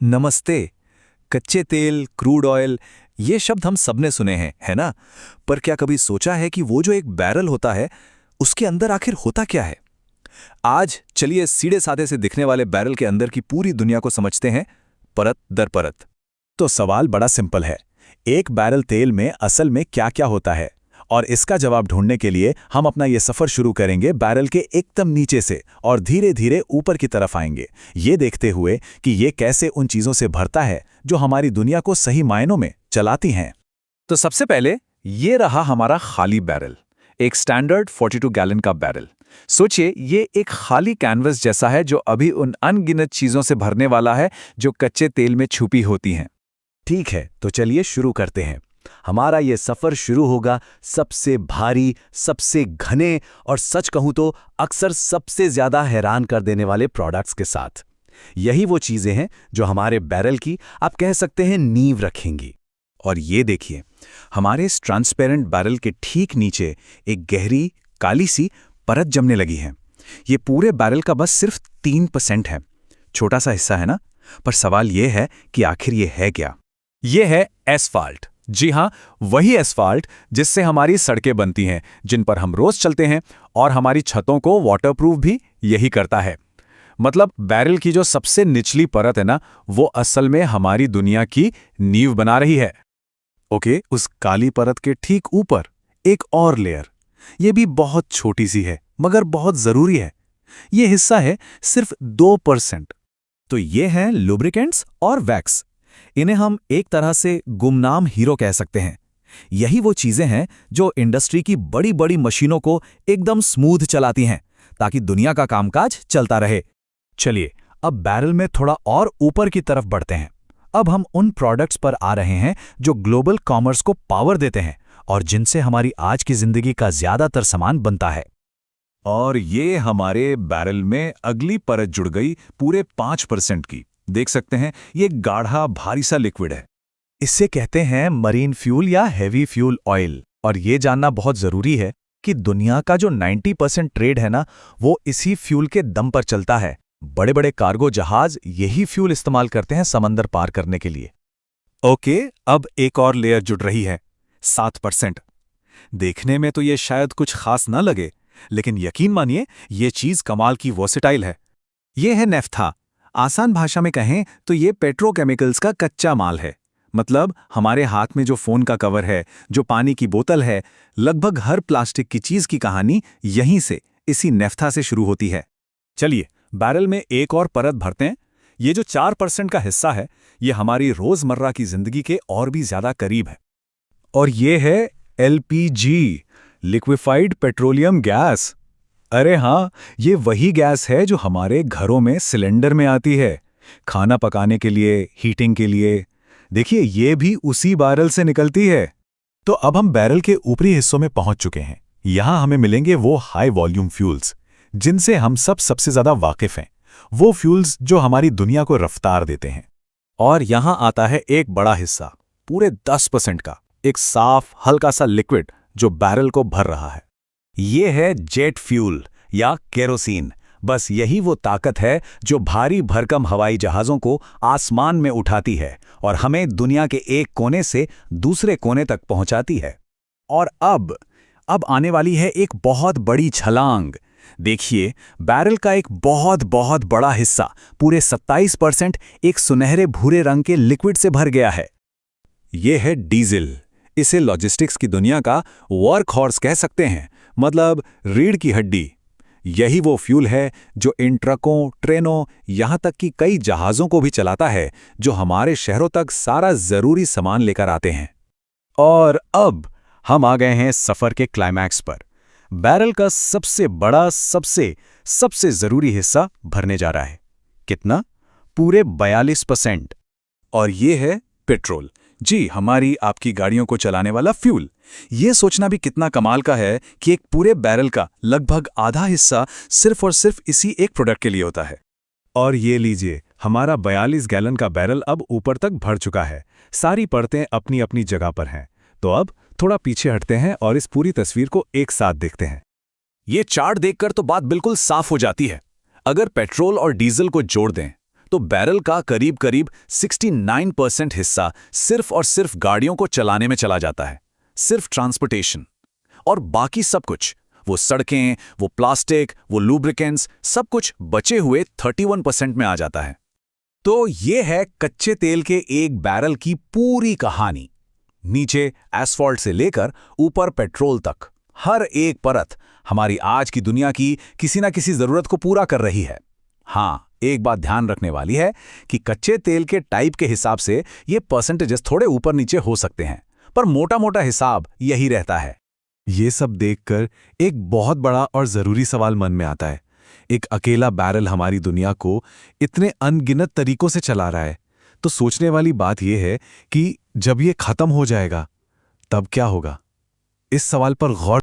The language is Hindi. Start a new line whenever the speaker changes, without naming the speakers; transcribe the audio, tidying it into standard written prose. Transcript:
नमस्ते। कच्चे तेल, क्रूड ऑयल, ये शब्द हम सबने सुने हैं, है ना? पर क्या कभी सोचा है कि वो जो एक बैरल होता है, उसके अंदर आखिर होता क्या है? आज चलिए सीधे साधे से दिखने वाले बैरल के अंदर की पूरी दुनिया को समझते हैं, परत दर परत।
तो सवाल बड़ा सिंपल है। एक बैरल तेल में असल में क्या-क्या होता है? और इसका जवाब ढूंढने के लिए हम अपना ये सफर शुरू करेंगे बैरल के एकदम नीचे से और धीरे-धीरे ऊपर की तरफ आएंगे, ये देखते हुए कि ये कैसे उन चीजों से भरता है जो हमारी दुनिया को सही मायनों में चलाती हैं।
तो सबसे पहले ये रहा हमारा खाली बैरल, एक स्टैंडर्ड 42 गैलन का बैरल। सोचिए, ये एक खाली कैनवस जैसा है जो अभी उन अनगिनत चीजों से भरने वाला है जो कच्चे तेल में छुपी होती हैं।
ठीक है, तो चलिए शुरू करते हैं। हमारा ये सफर शुरू होगा सबसे भारी, सबसे घने और सच कहूं तो अक्सर सबसे ज्यादा हैरान कर देने वाले प्रोडक्ट्स के साथ। यही वो चीजें हैं जो हमारे बैरल की, आप कह सकते हैं, नींव रखेंगी।
और ये देखिए, हमारे इस ट्रांसपेरेंट बैरल के ठीक नीचे एक गहरी काली सी परत जमने लगी है। ये पूरे बैरल का बस सिर्फ 3% है। छोटा सा हिस्सा है ना? पर सवाल ये है कि आखिर ये है क्या? ये है एस्फाल्ट। जी हाँ, वही एस्फाल्ट जिससे हमारी सड़कें बनती हैं, जिन पर हम रोज चलते हैं, और हमारी छतों को वाटरप्रूफ भी यही करता है। मतलब बैरल की जो सबसे निचली परत है ना, वो असल में हमारी दुनिया की नींव बना रही है।
ओके, उस काली परत के ठीक ऊपर एक और लेयर, ये भी बहुत छोटी सी है मगर बहुत जरूरी है। ये हिस्सा है सिर्फ 2%।
तो ये हैं लुब्रिकेंट्स और वैक्स। इन्हें हम एक तरह से गुमनाम हीरो कह सकते हैं। यही वो चीजें हैं जो इंडस्ट्री की बड़ी बड़ी मशीनों को एकदम स्मूथ चलाती हैं, ताकि दुनिया का कामकाज चलता रहे।
चलिए अब बैरल में थोड़ा और ऊपर की तरफ बढ़ते हैं। अब हम उन प्रोडक्ट्स पर आ रहे हैं जो ग्लोबल कॉमर्स को पावर देते हैं और जिनसे हमारी आज की जिंदगी का ज्यादातर सामान बनता है।
और ये हमारे बैरल में अगली परत जुड़ गई, पूरे 5% की। देख सकते हैं, ये गाढ़ा भारी सा लिक्विड है।
इससे कहते हैं मरीन फ्यूल या हेवी फ्यूल ऑयल। और ये जानना बहुत जरूरी है कि दुनिया का जो 90% ट्रेड है ना, वो इसी फ्यूल के दम पर चलता है। बड़े बड़े कार्गो जहाज यही फ्यूल इस्तेमाल करते हैं समंदर पार करने के लिए।
ओके, अब एक और लेयर जुड़ रही है, 7%। देखने में तो ये शायद कुछ खास न लगे, लेकिन यकीन मानिए, ये चीज कमाल की वर्सेटाइल है। ये है नेफ्था। आसान भाषा में कहें तो ये पेट्रोकेमिकल्स का कच्चा माल है। मतलब हमारे हाथ में जो फोन का कवर है, जो पानी की बोतल है, लगभग हर प्लास्टिक की चीज की कहानी यहीं से, इसी नेफ्था से शुरू होती है। चलिए बैरल में एक और परत भरते हैं। ये जो 4% का हिस्सा है, ये हमारी रोजमर्रा की जिंदगी के और भी ज्यादा करीब है। और ये है एलपीजी, लिक्विफाइड पेट्रोलियम गैस। अरे हाँ, ये वही गैस है जो हमारे घरों में सिलेंडर में आती है, खाना पकाने के लिए, हीटिंग के लिए। देखिए, ये भी उसी बैरल से निकलती है।
तो अब हम बैरल के ऊपरी हिस्सों में पहुंच चुके हैं। यहां हमें मिलेंगे वो हाई वॉल्यूम फ्यूल्स जिनसे हम सब सबसे ज्यादा वाकिफ हैं। वो फ्यूल्स जो हमारी दुनिया को रफ्तार देते हैं।
और यहां आता है एक बड़ा हिस्सा, पूरे 10% का, एक साफ हल्का सा लिक्विड जो बैरल को भर रहा है। ये है जेट फ्यूल या केरोसिन। बस यही वो ताकत है जो भारी भरकम हवाई जहाज़ों को आसमान में उठाती है और हमें दुनिया के एक कोने से दूसरे कोने तक पहुंचाती है। और अब आने वाली है एक बहुत बड़ी छलांग। देखिए, बैरल का एक बहुत बहुत बड़ा हिस्सा, पूरे 27%, एक सुनहरे भूरे रंग के लिक्विड से भर गया है। यह है डीजल। इसे लॉजिस्टिक्स की दुनिया का वर्क हॉर्स कह सकते हैं, मतलब रीढ़ की हड्डी। यही वो फ्यूल है जो इन ट्रकों, ट्रेनों, यहां तक कि कई जहाज़ों को भी चलाता है, जो हमारे शहरों तक सारा जरूरी सामान लेकर आते हैं। और अब हम आ गए हैं सफर के क्लाइमैक्स पर। बैरल का सबसे बड़ा, सबसे जरूरी हिस्सा भरने जा रहा है। कितना? पूरे 42%। और ये है पेट्रोल। जी, हमारी आपकी गाड़ियों को चलाने वाला फ्यूल। ये सोचना भी कितना कमाल का है कि एक पूरे बैरल का लगभग आधा हिस्सा सिर्फ और सिर्फ इसी एक प्रोडक्ट के लिए होता है।
और ये लीजिए, हमारा 42 गैलन का बैरल अब ऊपर तक भर चुका है। सारी परतें अपनी अपनी जगह पर हैं। तो अब थोड़ा पीछे हटते हैं और इस पूरी तस्वीर को एक साथ देखते हैं।
ये चार्ट देखकर तो बात बिल्कुल साफ हो जाती है। अगर पेट्रोल और डीजल को जोड़ दें तो बैरल का करीब करीब 69% हिस्सा सिर्फ और सिर्फ गाड़ियों को चलाने में चला जाता है, सिर्फ ट्रांसपोर्टेशन। और बाकी सब कुछ, वो सड़कें, वो प्लास्टिक, वो लूब्रिकेंट्स, सब कुछ बचे हुए 31% में आ जाता है।
तो ये है कच्चे तेल के एक बैरल की पूरी कहानी। नीचे एस्फॉल्ट से लेकर ऊपर पेट्रोल तक, हर एक परत हमारी आज की दुनिया की किसी ना किसी जरूरत को पूरा कर रही है। हाँ, एक बात ध्यान रखने वाली है कि कच्चे तेल के टाइप के हिसाब से ये परसेंटेजेस थोड़े ऊपर नीचे हो सकते हैं, पर मोटा मोटा हिसाब यही रहता है।
ये सब देखकर एक बहुत बड़ा और जरूरी सवाल मन में आता है। एक अकेला बैरल हमारी दुनिया को इतने अनगिनत तरीकों से चला रहा है, तो सोचने वाली बात यह है कि जब ये खत्म हो जाएगा तब क्या होगा? इस सवाल पर गौर